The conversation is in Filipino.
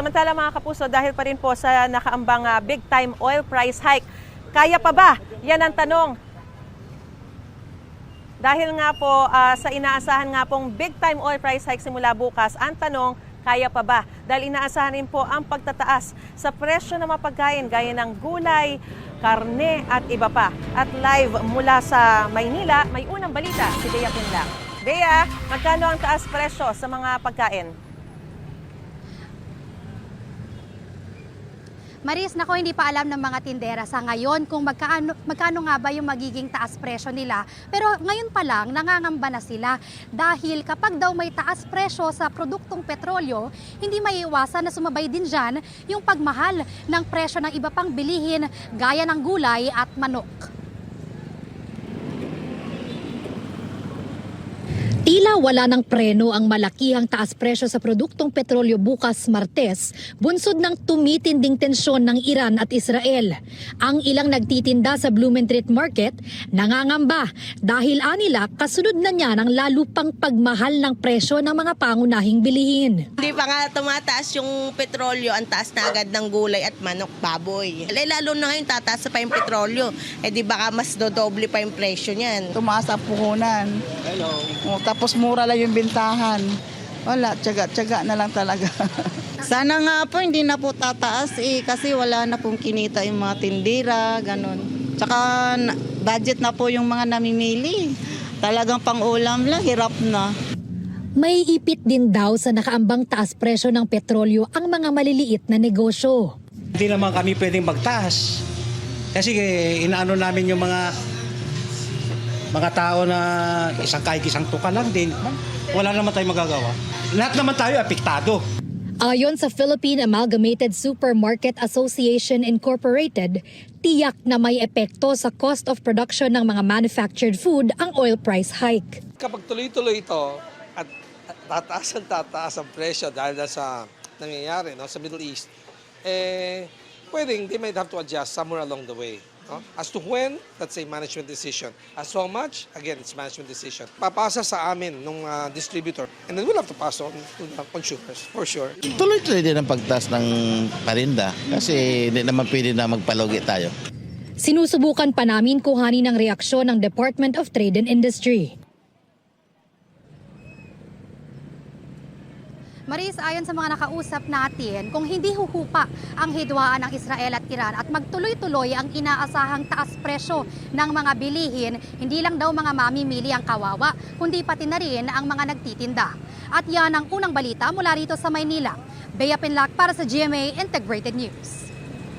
Samantala mga kapuso, dahil pa rin po sa nakaambang big time oil price hike, kaya pa ba? Yan ang tanong. Dahil nga po sa inaasahan nga pong big time oil price hike simula bukas, ang tanong, kaya pa ba? Dahil inaasahan rin po ang pagtataas sa presyo ng mga pagkain gaya ng gulay, karne at iba pa. At live mula sa Maynila, may unang balita si Bea Pinlac. Bea, magkano ang taas presyo sa mga pagkain? Maris, nako hindi pa alam ng mga tindera sa ngayon kung magkano nga ba yung magiging taas presyo nila. Pero ngayon pa lang, nangangamba na sila dahil kapag daw may taas presyo sa produktong petrolyo, hindi maiiwasan na sumabay din dyan yung pagmahal ng presyo ng iba pang bilihin gaya ng gulay at manok. Tila wala ng preno ang malakihang taas presyo sa produktong petrolyo bukas Martes, bunsod ng tumitinding tensyon ng Iran at Israel. Ang ilang nagtitinda sa Blumentritt Market nangangamba dahil anila kasunod na niya ng lalo pang pagmahal ng presyo ng mga pangunahing bilihin. Hindi pa nga tumataas yung petrolyo, ang taas na agad ng gulay at manok, baboy. Lalo na ngayon tataas pa yung petrolyo, di baka mas dodoble pa yung presyo niyan. Tumaas ang puhunan. Hello. Tapos mura lang yung bintahan. Wala, tiyaga na lang talaga. Sana nga po hindi na po tataas kasi wala na pong kinita yung mga tindira, ganun. Tsaka budget na po yung mga namimili. Talagang pang-ulam lang, hirap na. May ipit din daw sa nakaambang taas presyo ng petrolyo ang mga maliliit na negosyo. Hindi naman kami pwedeng magtaas. Kasi inaano namin yung mga tao na kahit isang tuka lang din. Wala naman tayo magagawa. Lahat naman tayo apektado. Ayon sa Philippine Amalgamated Supermarket Association Incorporated, tiyak na may epekto sa cost of production ng mga manufactured food ang oil price hike. Kapag tuloy-tuloy ito at tataas ang presyo dahil sa nangyayari sa Middle East, pwedeng they might have to adjust somewhere along the way. As to when, that's a management decision. As to how much, again, it's management decision. Papasa sa amin ng distributor and then we'll have to pass on to the consumers, for sure. Tuloy-tuloy din ang pagtaas ng parinda kasi hindi naman pwede na magpalugi tayo. Sinusubukan pa namin kuhanin ang reaksyon ng Department of Trade and Industry. Maris, ayon sa mga nakausap natin, kung hindi huhupa ang hidwaan ng Israel at Iran at magtuloy-tuloy ang inaasahang taas presyo ng mga bilihin, hindi lang daw mga mamimili ang kawawa, kundi pati na rin ang mga nagtitinda. At yan ang unang balita mula rito sa Maynila. Bea Pinlac para sa GMA Integrated News.